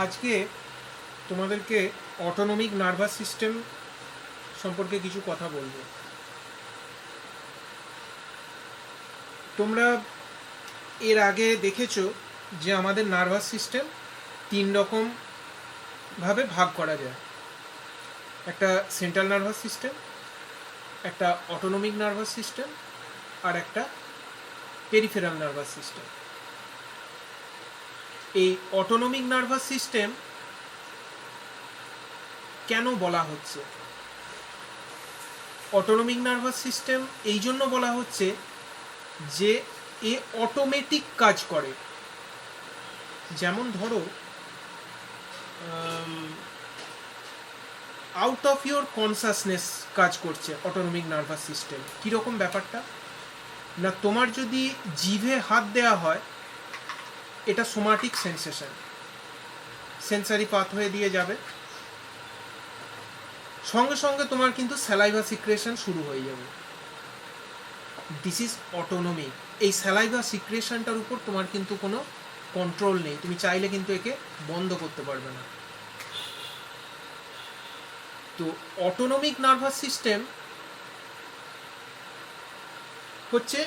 আজকে তোমাদেরকে autonomic nervous system সম্পর্কে কিছু কথা বলবো। তোমরা এর আগে দেখেছো যে আমাদের নার্ভাস সিস্টেম 3 রকম ভাবে ভাগ করা যায়। একটা সেন্ট্রাল নার্ভাস সিস্টেম, একটা অটোনমিক নার্ভাস সিস্টেম, আর একটা পেরিফেরাল নার্ভাস সিস্টেম। এই অটোনমিক নার্ভাস সিস্টেম কেন বলা হচ্ছে? অটোনমিক নার্ভাস সিস্টেম এই জন্য বলা হচ্ছে যে এ অটোমেটিক কাজ করে। যেমন ধরো আউট অফ ইয়োর কনসাসনেস কাজ করছে অটোনমিক নার্ভাস সিস্টেম। কীরকম ব্যাপারটা না, তোমার যদি জিভে হাত দেওয়া হয়, এটা সোমাটিক সেন্সেশন, সেন্সারি পাথওয়ে দিয়ে যাবে, সঙ্গে সঙ্গে তোমার কিন্তু স্যালাইভা সিক্রেশন শুরু হয়ে যাবে। This is autonomic. এই স্যালাইভা সিক্রেশনটার উপর তোমার কিন্তু কোনো কন্ট্রোল নেই, তুমি চাইলে কিন্তু একে বন্ধ করতে পারবে না। তো অটোনমিক নার্ভাস সিস্টেম হচ্ছে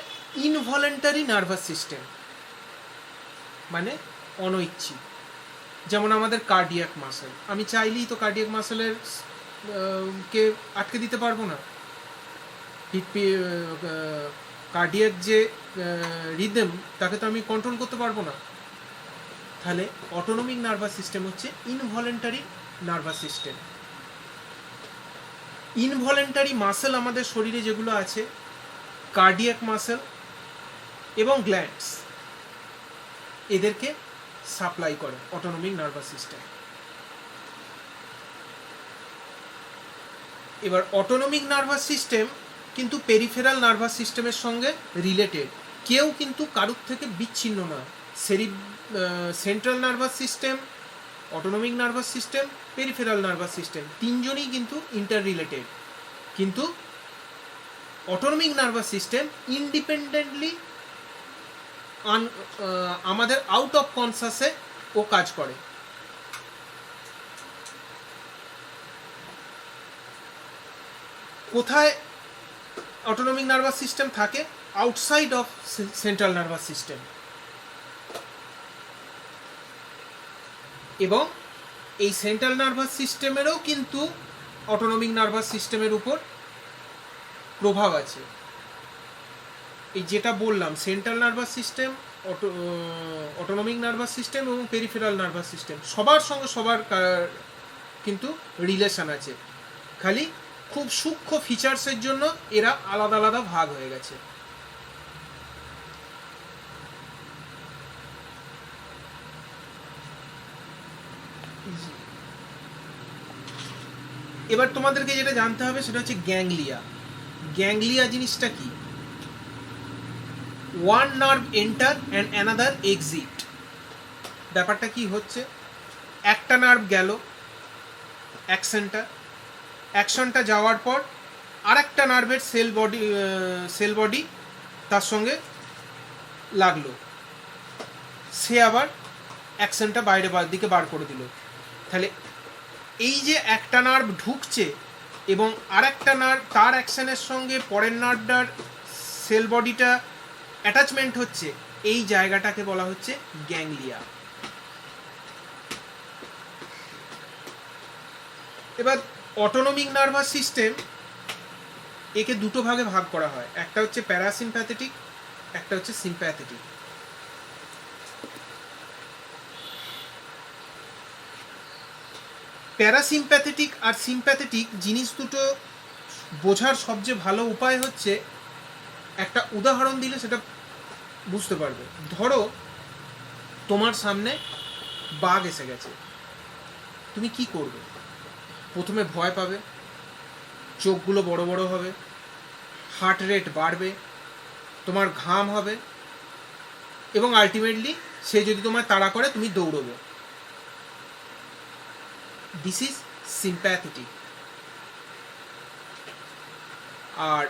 ইনভলেন্টারি নার্ভাস সিস্টেম, মানে অনৈচ্ছিক। যেমন আমাদের কার্ডিয়াক মাসেল, আমি চাইলেই তো কার্ডিয়াক মাসেলের কে আটকে দিতে পারবো না। কার্ডিয়াক যে রিদম, তাকে তো আমি কন্ট্রোল করতে পারবো না। তাহলে অটোনমিক নার্ভাস সিস্টেম হচ্ছে involuntary nervous system. Involuntary muscle আমাদের শরীরে যেগুলো আছে, কার্ডিয়াক মাসেল এবং গ্ল্যান্ডস, এদেরকে সাপ্লাই করে অটোনমিক নার্ভাস সিস্টেম। এবার অটোনমিক নার্ভাস সিস্টেম কিন্তু পেরিফেরাল নার্ভাস সিস্টেমের সঙ্গে রিলেটেড, কেউ কিন্তু কারুর থেকে বিচ্ছিন্ন নয়। Central nervous system, autonomic nervous system, peripheral nervous system, তিনজনই কিন্তু ইন্টার রিলেটেড। কিন্তু অটোনমিক নার্ভাস সিস্টেম ইন্ডিপেন্ডেন্টলি আমাদের আউট অফ কনসাসে ও কাজ করে। কোথায় অটোনমিক নার্ভাস সিস্টেম থাকে? Outside of central nervous system. এবং এই সেন্ট্রাল নার্ভাস সিস্টেমেরও কিন্তু অটোনমিক নার্ভাস সিস্টেমের উপর প্রভাব আছে। এই যেটা বললাম, central nervous system, autonomic nervous system এবং পেরিফেরাল নার্ভাস সিস্টেম, সবার সঙ্গে সবার কিন্তু রিলেশন আছে, খালি খুব সূক্ষ্ম ফিচার্সের জন্য এরা আলাদা আলাদা ভাগ হয়ে গেছে। এবার তোমাদেরকে যেটা জানতে হবে সেটা হচ্ছে গ্যাংলিয়া। গ্যাংলিয়া জিনিসটা কি? One nerve enter and another exit. ব্যাপারটা কি হচ্ছে? একটা নার্ভ গেল অ্যাকশনটা যাওয়ার পর আরেকটা নার্ভের সেল বডি তার সঙ্গে লাগলো, সে আবার অ্যাকশনটা দিকে বার করে দিল। তাহলে এই যে একটা নার্ভ ঢুকছে এবং আরেকটা নার্ভ তার অ্যাকশনের সঙ্গে পরের নার্ভটার সেল বডিটা অ্যাটাচমেন্ট হচ্ছে, এই জায়গাটাকে বলা হচ্ছে গ্যাংলিয়া। এবার অটোনমিক নার্ভাস সিস্টেম, একে দুটো ভাগে ভাগ করা হয়, একটা হচ্ছে প্যারাসিম্প্যাথেটিক, একটা হচ্ছে সিম্প্যাথেটিক। প্যারাসিম্প্যাথেটিক আর সিম্প্যাথেটিক জিনিস দুটো বোঝার সবচেয়ে ভালো উপায় হচ্ছে একটা উদাহরণ দিলে সেটা বুঝতে পারবে। ধরো তোমার সামনে বাঘ এসে গেছে, তুমি কি করবে? প্রথমে ভয় পাবে, চোখগুলো বড় বড় হবে, হার্ট রেট বাড়বে, তোমার ঘাম হবে, এবং আলটিমেটলি সে যদি তোমায় তাড়া করে তুমি দৌড়বে। This is sympathetic. আর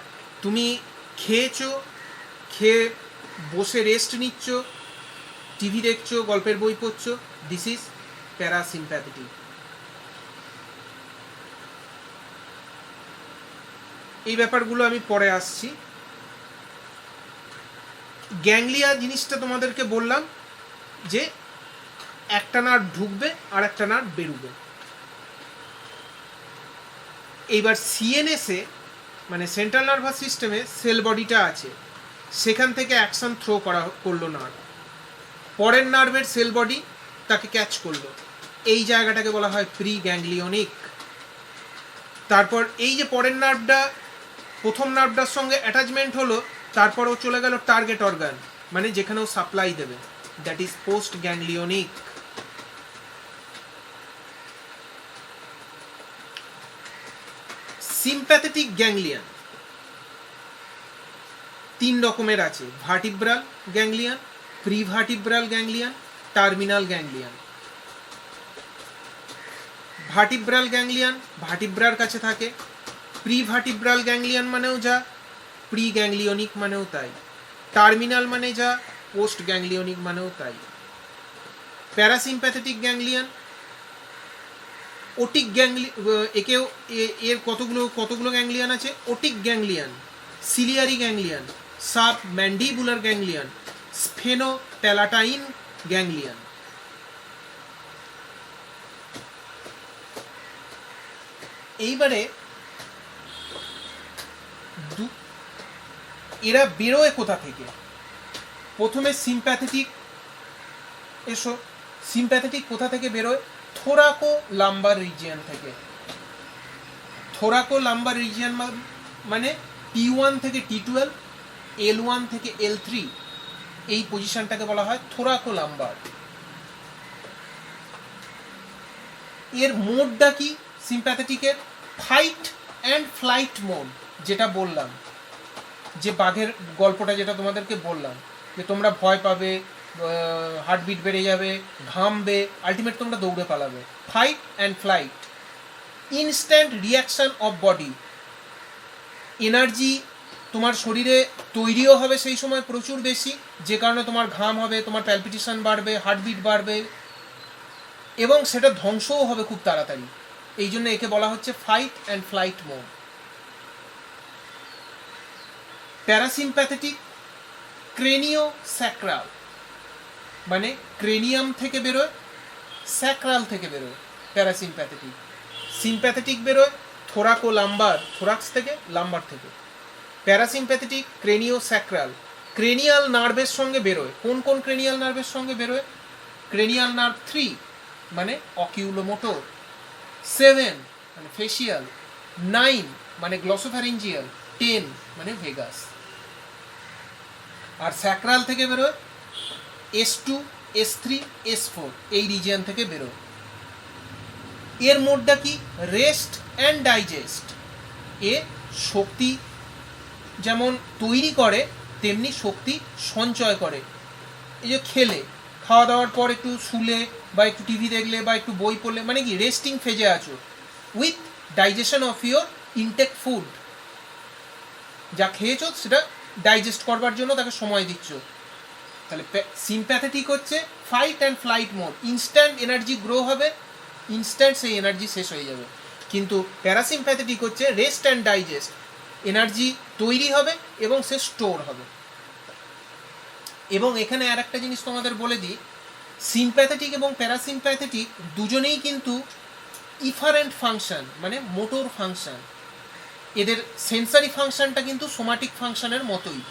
তুমি খেয়ে বসে রেস্ট নিচ্ছ, টিভি দেখছো, গল্পের বই পড়ছো, দিস ইজ প্যারাসিম্প্যাথেটিক। এই ব্যাপারগুলো আমি পরে আসছি। গ্যাংলিয়া জিনিসটা তোমাদেরকে বললাম যে একটা নার্ভ ঢুকবে আর একটা নার্ভ বেরোবে। এইবার সিএনএসে মানে সেন্ট্রাল নার্ভাস সিস্টেমে সেল বডিটা আছে, সেখান থেকে অ্যাকশন থ্রো করলো নার্ভ, পরের নার্ভের সেল বডি তাকে ক্যাচ করলো, এই জায়গাটাকে বলা হয় প্রি গ্যাংলিয়নিক। তারপর এই যে পরের নার্ভটা প্রথম নার্ভটার সঙ্গে অ্যাটাচমেন্ট হলো, তারপরও চলে গেল টার্গেট অর্গান মানে যেখানেও সাপ্লাই দেবে, that is post ganglionic. Sympathetic ganglion 3 রকমের আছে, vertebral ganglion, prevertebral ganglion, terminal ganglion. Vertebral ganglion ভার্টিব্রার কাছে থাকে, প্রিভার্টিব্রাল গ্যাংলিয়ন মানেও যা, প্রি গ্যাংলিয়নিক মানেও তাই, টার্মিনাল মানে যা, পোস্ট গ্যাংলিয়নিক মানেও তাই। প্যারাসিম্প্যাথেটিক গ্যাংলিয়ন, ওটিক গ্যাংলিয়ন, একেও এর কতগুলো গ্যাংলিয়ন আছে, otic ganglion, ciliary ganglion, submandibular ganglion, sphenopalatine ganglion. এইবারে এরা বেরোয় কোথা থেকে? প্রথমে সিম্প্যাথেটিক, এসো, সিম্প্যাথেটিক কোথা থেকে বেরোয়? থোরাকো লাম্বার রিজিয়ন থেকে। থোরাকো লাম্বার রিজিয়ন মানে T1 থেকে T12, L1 থেকে L3, এই পজিশনটাকে বলা হয় থোরাকো লাম্বার। এর মোডটা কি সিম্প্যাথেটিকের? ফাইট অ্যান্ড ফ্লাইট মোড, যেটা বললাম, যে বাঘের গল্পটা যেটা তোমাদেরকে বললাম, যে তোমরা ভয় পাবে, হার্টবিট বেড়ে যাবে, ঘামবে, আলটিমেট তোমরা দৌড়ে পালাবে। Fight and flight. Instant reaction of body, energy তোমার শরীরে তৈরিও হবে সেই সময় প্রচুর বেশি, যে কারণে তোমার ঘাম হবে, তোমার প্যালপিটেশন বাড়বে, হার্টবিট বাড়বে, এবং সেটা ধ্বংসও হবে খুব তাড়াতাড়ি। এই জন্য একে বলা হচ্ছে fight and flight mode. Parasympathetic cranio sacral, মানে ক্রেনিয়াম থেকে বেরোয়, স্যাক্রাল থেকে বেরোয় প্যারাসিম্প্যাথেটিক। সিম্প্যাথেটিক বেরোয় থোরাকো লাম্বার, থোরাক্স থেকে, লাম্বার থেকে। প্যারাসিম্প্যাথেটিক ক্রেনিও স্যাক্রাল, ক্রেনিয়াল নার্ভের সঙ্গে বেরোয়। কোন কোন ক্রেনিয়াল নার্ভের সঙ্গে বেরোয়? ক্রেনিয়াল নার্ভ 3 মানে অকিউলোমোটর, 7 মানে ফেসিয়াল, 9 মানে গ্লসোফ্যারিঞ্জিয়াল, 10 মানে ভেগাস। আর স্যাক্রাল থেকে বেরোয় S2, S3, S4, এই রিজিয়ন থেকে বেরোয়। এর মোডটা কি? Rest and digest. এ শক্তি যেমন তৈরি করে তেমনি শক্তি সঞ্চয় করে। এই যে খেলে, খাওয়া দাওয়ার পর একটু শুলে বা একটু টিভি দেখলে বা একটু বই পড়লে, মানে কি রেস্টিং ফেজে আছো, with digestion of your intake food, যা খেয়েছো সেটা ডাইজেস্ট করবার জন্য তাকে সময় দিচ্ছ। তাহলে সিম্প্যাথেটিক হচ্ছে fight and flight mode, instant energy grow হবে, ইনস্ট্যান্ট সেই এনার্জি শেষ হয়ে যাবে। কিন্তু প্যারাসিম্প্যাথেটিক হচ্ছে রেস্ট অ্যান্ড ডাইজেস্ট, এনার্জি তৈরি হবে এবং সে স্টোর হবে। এবং এখানে আর একটা জিনিস তোমাদের বলে দিই, সিম্প্যাথেটিক এবং প্যারাসিম্প্যাথেটিক দুজনেই কিন্তু ইফারেন্ট ফাংশন, মানে মোটর ফাংশন। এদের সেন্সারি ফাংশনটা কিন্তু সোমাটিক ফাংশনের মতোই।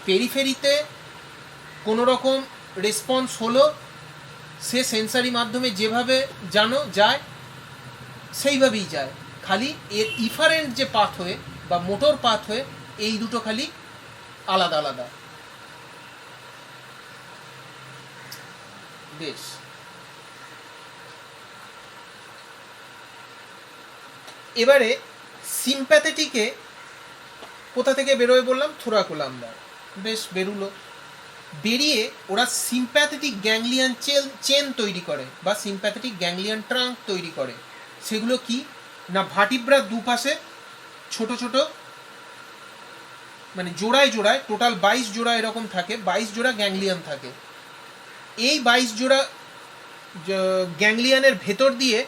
পেরিফেরিতে কোনো রকম রেসপন্স হলো, সে সেন্সারি মাধ্যমে যেভাবে জানো যায় সেইভাবেই যায়, খালি এর ইফারেন্ট যে পাথওয়ে বা মোটর পাথওয়ে, এই দুটো খালি আলাদা আলাদা। বেশ, এবারে সিম্প্যাথেটিকে কোথা থেকে বেরোয় বললাম? থোরাকো লাম্বার। বেশ, বেরুলো। বেরিয়ে ওরা সিম্প্যাথেটিক গ্যাংলিয়ান চেন তৈরি করে বা সিম্প্যাথেটিক গ্যাংলিয়ান ট্রাঙ্ক তৈরি করে। সেগুলো কি না, ভার্টিব্রার দুপাশে ছোট ছোট, মানে জোড়ায় জোড়ায়, টোটাল 22 জোড়া এরকম থাকে, 22 জোড়া গ্যাংলিয়ান থাকে। এই 22 জোড়া গ্যাংলিয়নের ভেতর দিয়ে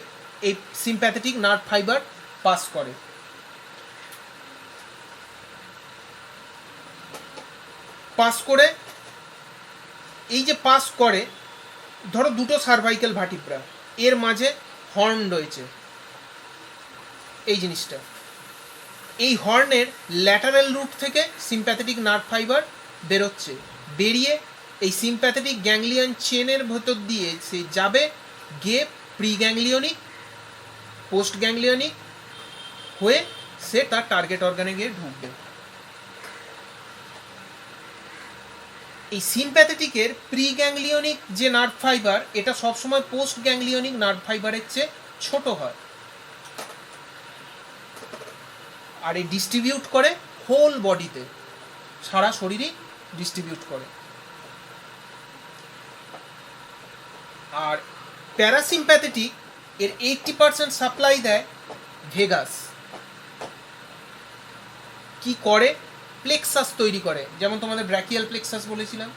এই সিম্প্যাথেটিক নার্ভ ফাইবার পাস করে। পাস করে এই যে পাস করে, ধরো দুটো সার্ভাইকাল ভার্টিব্রা, এর মাঝে হর্ন রয়েছে, এই জিনিসটা, এই হর্নের ল্যাটারাল রুট থেকে সিম্প্যাথেটিক নার্ভ ফাইবার বেরোচ্ছে, বেরিয়ে এই সিম্প্যাথেটিক গ্যাংলিয়ন চেনের ভেতর দিয়ে সে যাবে, গিয়ে প্রি গ্যাংলিয়নিক, পোস্ট গ্যাংলিয়নিক হয়ে সে তার টার্গেট অর্গানে গিয়ে ঢুকবে। এই সিম্প্যাথেটিকের প্রি গ্যাংলিয়নিক যে নার্ভ ফাইবার, এটা সবসময় পোস্ট গ্যাংলিয়নিক নার্ভ ফাইবারের চেয়ে ছোট হয়, আর এই ডিস্ট্রিবিউট করে হোল বডিতে, সারা শরীরই ডিস্ট্রিবিউট করে। আর প্যারাসিম্প্যাথেটিক এর 80% সাপ্লাই দেয় ভেগাস। কি করে? প্লেক্সাস তৈরি করে, যেমন তোমাদের ব্র্যাকিয়াল প্লেক্সাস বলেছিলাম,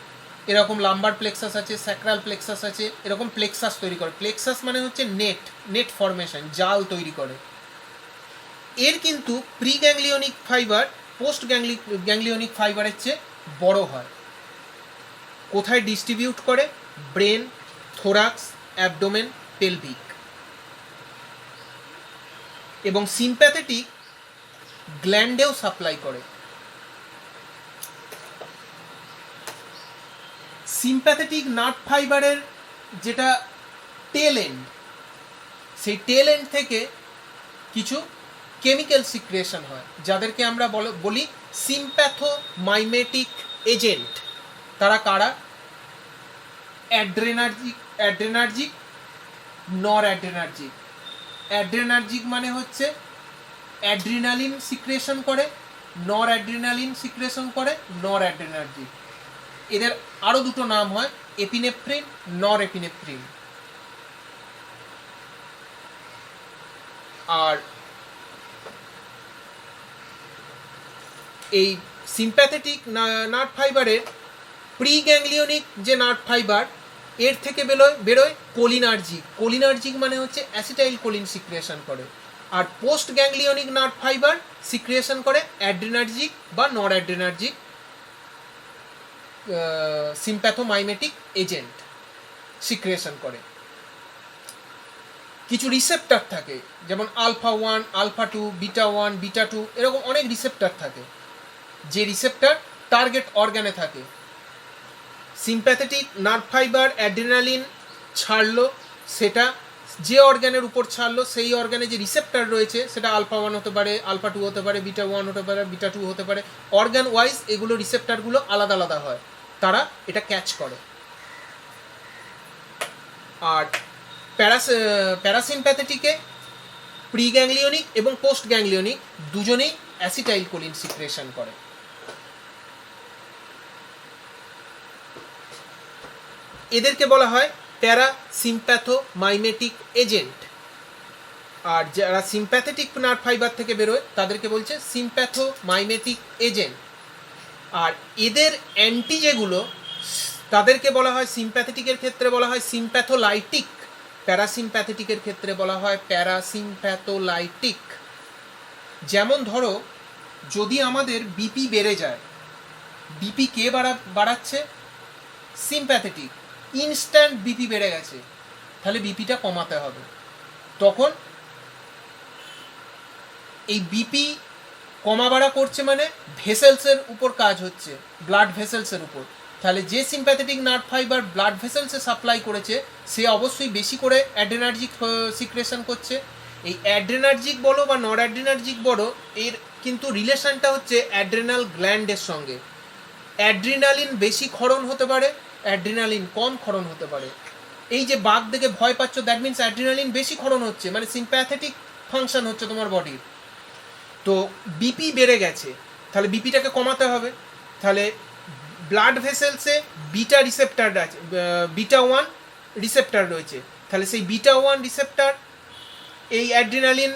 এরকম লাম্বার প্লেক্সাস আছে, স্যাক্রাল প্লেক্সাস আছে, এরকম প্লেক্সাস তৈরি করে। প্লেক্সাস মানে হচ্ছে নেট ফরমেশন, জাল তৈরি করে। এর কিন্তু প্রি গ্যাংলিয়নিক ফাইবার পোস্ট গ্যাংলিয়নিক ফাইবারের চেয়ে বড় হয়। কোথায় ডিস্ট্রিবিউট করে? Brain, thorax, abdomen, pelvic. এবং সিম্প্যাথেটিক গ্ল্যান্ডেও সাপ্লাই করে। সিম্প্যাথেটিক নার্ভ ফাইবারের যেটা টেল এন্ড, সেই টেল এন্ড থেকে কিছু কেমিক্যাল সিক্রেশন হয়, যাদেরকে আমরা বলি সিম্প্যাথোমাইমেটিক এজেন্ট। তারা কারা? অ্যাড্রেনার্জিক, নর অ্যাড্রেনার্জিক। অ্যাড্রেনার্জিক মানে হচ্ছে অ্যাড্রিনালিন সিক্রেশন করে, নর অ্যাড্রিনালিন সিক্রেশন করে, নর অ্যাড্রেনার্জিক। এদের আরও দুটো নাম হয়, এপিনেফ্রিন, নর এপিনেফ্রিন। আর এই সিম্প্যাথেটিক নার্ভ ফাইবারের প্রি গ্যাংলিয়নিক যে নার্ভ ফাইবার, এর থেকে বেরোয় কোলিনার্জিক। কোলিনার্জিক মানে হচ্ছে অ্যাসিটাইল কোলিন সিক্রিয়েশন করে। আর পোস্ট গ্যাংলিয়নিক নার্ভ ফাইবার সিক্রিয়েশন করে অ্যাড্রিনার্জিক বা নর অ্যাড্রিনার্জিক সিম্প্যাথোমাইমেটিক এজেন্ট সিক্রিয়েশন করে। কিছু রিসেপ্টর থাকে, যেমন আলফা 1, আলফা 2, বিটা 1, বিটা 2, এরকম অনেক রিসেপ্টর থাকে, যে রিসেপ্টর টার্গেট অর্গানে থাকে। সিম্প্যাথেটিক নার্ভ ফাইবার অ্যাড্রিনালিন ছাড়লো, সেটা যে অর্গানের উপর ছাড়লো, সেই অর্গানে যে রিসেপ্টর রয়েছে, সেটা আলফা 1 হতে পারে, আলফা 2 হতে পারে, বিটা 1 হতে পারে, বিটা 2 হতে পারে। অর্গান ওয়াইজ এগুলো রিসেপ্টরগুলো আলাদা আলাদা হয়, তারা এটা ক্যাচ করে। আর প্যারাসিম্প্যাথেটিকে প্রি গ্যাংলিয়নিক এবং পোস্ট গ্যাংলিয়নিক দুজনেই অ্যাসিটাইল কোলিন সিক্রেশন করে। এদেরকে বলা হয় প্যারাসিম্প্যাথোমাইমেটিক এজেন্ট। আর যারা সিম্প্যাথেটিক নার্ভ ফাইবার থেকে বেরোয় তাদেরকে বলছে সিম্প্যাথোমাইমেটিক এজেন্ট। আর এদের অ্যান্টি যেগুলো, তাদেরকে বলা হয় সিম্প্যাথেটিকের ক্ষেত্রে বলা হয় সিম্প্যাথোলাইটিক, প্যারাসিম্প্যাথেটিকের ক্ষেত্রে বলা হয় প্যারাসিম্প্যাথোলাইটিক। যেমন ধরো, যদি আমাদের বিপি বেড়ে যায়, বিপি কে বাড়াচ্ছে? সিম্প্যাথেটিক। ইনস্ট্যান্ট বিপি বেড়ে গেছে, তাহলে বিপিটা কমাতে হবে। তখন এই বিপি কমা বাড়া করছে মানে ভেসেলসের উপর কাজ হচ্ছে, ব্লাড ভেসেলসের উপর। তাহলে যে সিম্প্যাথেটিক নার্ভ ফাইবার ব্লাড ভেসেলসে সাপ্লাই করেছে, সে অবশ্যই বেশি করে অ্যাড্রেনার্জিক সিক্রেশন করছে। এই অ্যাড্রেনার্জিক বলো বা নর অ্যাড্রেনার্জিক বলো, এর কিন্তু রিলেশনটা হচ্ছে অ্যাড্রেনাল গ্ল্যান্ডের সঙ্গে। অ্যাড্রিনালিন বেশি ক্ষরণ হতে পারে, অ্যাড্রিনালিন কম ক্ষরণ হতে পারে। এই যে বাঘ দেখে ভয় পাচ্ছ, দ্যাট মিনস অ্যাড্রিনালিন বেশি ক্ষরণ হচ্ছে, মানে সিম্প্যাথেটিক ফাংশন হচ্ছে তোমার বডির। তো বিপি বেড়ে গেছে, তাহলে বিপিটাকে কমাতে হবে। তাহলে ব্লাড ভেসেলসে বিটা রিসেপ্টার আছে, বিটা 1 রিসেপ্টার রয়েছে। তাহলে সেই বিটা 1 রিসেপ্টার এই অ্যাড্রিনালিন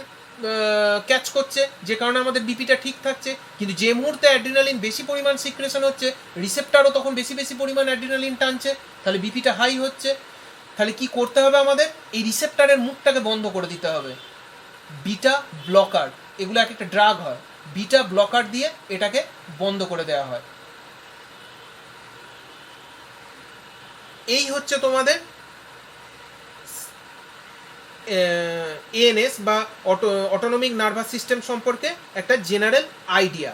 ক্যাচ করছে, যে কারণে আমাদের বিপিটা ঠিক থাকছে। কিন্তু যে মুহূর্তে অ্যাড্রিনালিন বেশি পরিমাণ সিক্রেশন হচ্ছে, রিসেপ্টারও তখন বেশি বেশি পরিমাণ অ্যাড্রিনালিন টানছে, তাহলে বিপিটা হাই হচ্ছে। তাহলে কি করতে হবে আমাদের? এই রিসেপ্টারের মুখটাকে বন্ধ করে দিতে হবে। বিটা ব্লকার, এগুলো এক একটা ড্রাগ হয়, বিটা ব্লকার দিয়ে এটাকে বন্ধ করে দেওয়া হয়। এই হচ্ছে তোমাদের এএনএস বা অটোনমিক নার্ভাস সিস্টেম সম্পর্কে একটা জেনারেল আইডিয়া।